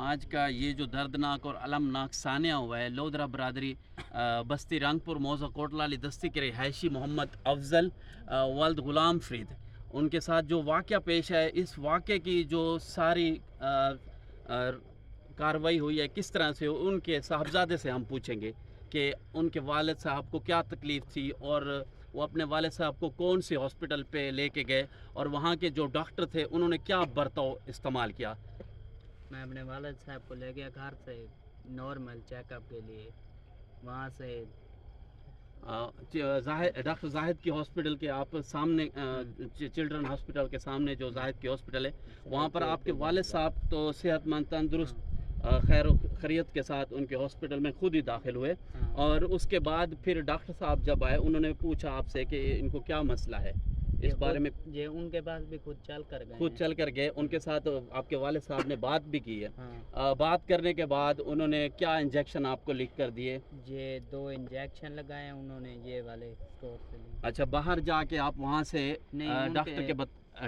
آج کا یہ جو دردناک اور المناک سانحہ ہوا ہے، لودھرا برادری بستی رنگپور موضع کوٹلہ علی دستی کے رہائشی محمد افضل والد غلام فرید، ان کے ساتھ جو واقعہ پیش ہے، اس واقعے کی جو ساری کارروائی ہوئی ہے کس طرح سے، ان کے صاحبزادے سے ہم پوچھیں گے کہ ان کے والد صاحب کو کیا تکلیف تھی اور وہ اپنے والد صاحب کو کون سے ہاسپٹل پہ لے کے گئے اور وہاں کے جو ڈاکٹر تھے انہوں نے کیا برتاؤ استعمال کیا۔ میں اپنے والد صاحب کو لے گیا گھر سے نارمل چیک اپ کے لیے، وہاں سے ڈاکٹر زاہد کی ہاسپٹل کے آپ سامنے چلڈرن ہاسپٹل کے سامنے جو زاہد کی ہاسپٹل ہے، وہاں پر آپ کے والد صاحب تو صحت مند تندرست خیر و خیریت کے ساتھ ان کے ہاسپٹل میں خود ہی داخل ہوئے، اور اس کے بعد پھر ڈاکٹر صاحب جب آئے انہوں نے پوچھا آپ سے کہ ان کو کیا مسئلہ ہے، اس بارے میں یہ ان کے پاس بھی خود چل کر گئے، ان کے ساتھ آپ کے والد صاحب نے بات بھی کی ہے۔ بات کرنے کے بعد انہوں نے کیا انجیکشن آپ کو لکھ کر دیے؟ یہ 2 انجیکشن لگائے انہوں نے یہ والے اسٹور سے۔ اچھا، باہر جا کے آپ وہاں سے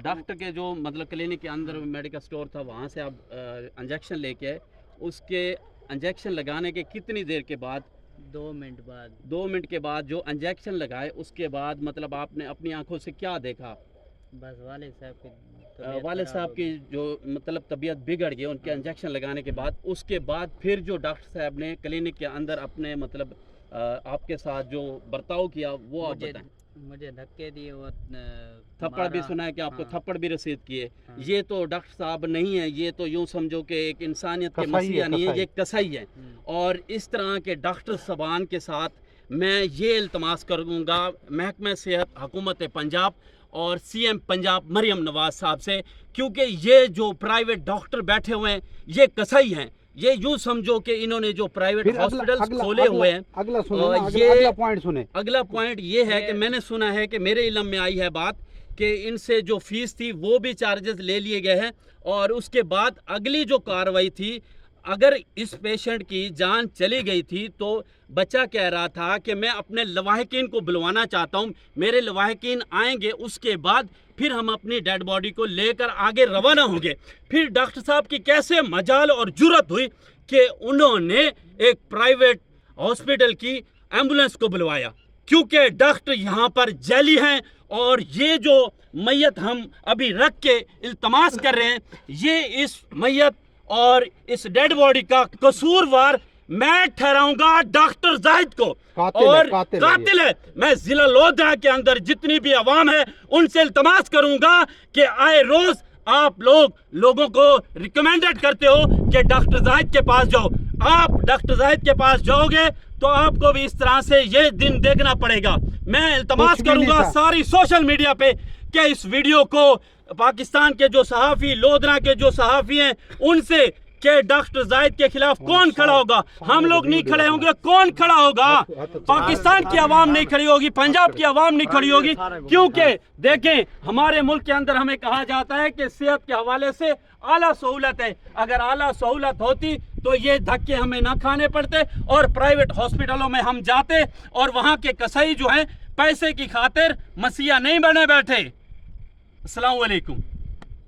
ڈاکٹر کے جو مطلب کلینک کے اندر میڈیکل اسٹور تھا وہاں سے آپ انجیکشن لے کے، اس کے انجیکشن لگانے کے کتنی دیر کے بعد؟ 2 منٹ بعد۔ 2 منٹ کے بعد جو انجیکشن لگائے اس کے بعد مطلب آپ نے اپنی آنکھوں سے کیا دیکھا؟ بس والد صاحب کی جو مطلب طبیعت بگڑ گئی ان کے انجیکشن لگانے کے بعد، اس کے بعد پھر جو ڈاکٹر صاحب نے کلینک کے اندر اپنے مطلب آپ کے ساتھ جو برتاؤ کیا وہ آپ بتائیں۔ مجھے دھکے دیے اور تھپڑ بھی سنا ہے کہ آپ کو تھپڑ بھی رسید کیے۔ یہ تو ڈاکٹر صاحب نہیں ہے، یہ تو یوں سمجھو کہ ایک انسانیت کے مسیحا نہیں ہے، یہ کسائی ہے۔ اور اس طرح کے ڈاکٹر صاحبان کے ساتھ میں یہ التماس کروں گا محکمہ صحت حکومت پنجاب اور سی ایم پنجاب مریم نواز صاحب سے، کیونکہ یہ جو پرائیویٹ ڈاکٹر بیٹھے ہوئے ہیں یہ کسائی ہیں۔ یہ یوں سمجھو کہ انہوں نے جو پرائیویٹ ہاسپٹلز کھولے ہوئے ہیں، اگلا پوائنٹ یہ ہے کہ میں نے سنا ہے کہ میرے علم میں آئی ہے بات کہ ان سے جو فیس تھی وہ بھی چارجز لے لیے گئے ہیں، اور اس کے بعد اگلی جو کارروائی تھی، اگر اس پیشنٹ کی جان چلی گئی تھی تو بچہ کہہ رہا تھا کہ میں اپنے لواحقین کو بلوانا چاہتا ہوں، میرے لواحقین آئیں گے، اس کے بعد پھر ہم اپنی ڈیڈ باڈی کو لے کر آگے روانہ ہوں گے۔ پھر ڈاکٹر صاحب کی کیسے مجال اور جرت ہوئی کہ انہوں نے ایک پرائیویٹ ہاسپٹل کی ایمبولنس کو بلوایا، کیونکہ ڈاکٹر یہاں پر جعلی ہیں، اور یہ جو میت ہم ابھی رکھ کے التماس کر رہے ہیں، یہ اس میت اور اس ڈیڈ باڈی کا قصوروار میں ٹھہراؤں گا ڈاکٹر زاہد کو، اور قاتل ہے۔ میں ضلع لودھرا کے اندر جتنی بھی عوام ہے ان سے التماس کروں گا کہ آئے روز آپ لوگوں کو ریکمینڈڈ کرتے ہو کہ ڈاکٹر زاہد کے پاس جاؤ، آپ ڈاکٹر زاہد کے پاس جاؤ گے تو آپ کو بھی اس طرح سے یہ دن دیکھنا پڑے گا۔ میں التماس کروں گا ساری سوشل میڈیا پہ کہ اس ویڈیو کو پاکستان کے جو صحافی، لودھرا کے جو صحافی ہیں، ان سے کہ ڈاکٹر زاہد کے خلاف کون کھڑا ہوگا؟ ہم لوگ نہیں کھڑے ہوں گے، کون کھڑا ہوگا؟ پاکستان کی عوام نہیں کھڑی ہوگی، پنجاب کی عوام نہیں کھڑی ہوگی، کیونکہ دیکھیں ہمارے ملک کے اندر ہمیں کہا جاتا ہے کہ صحت کے حوالے سے اعلیٰ سہولت ہے۔ اگر اعلیٰ سہولت ہوتی تو یہ دھکے ہمیں نہ کھانے پڑتے اور پرائیویٹ ہاسپٹلوں میں ہم جاتے، اور وہاں کے کسائی جو ہیں پیسے کی خاطر مسیحا نہیں بنے بیٹھے۔ السلام علیکم۔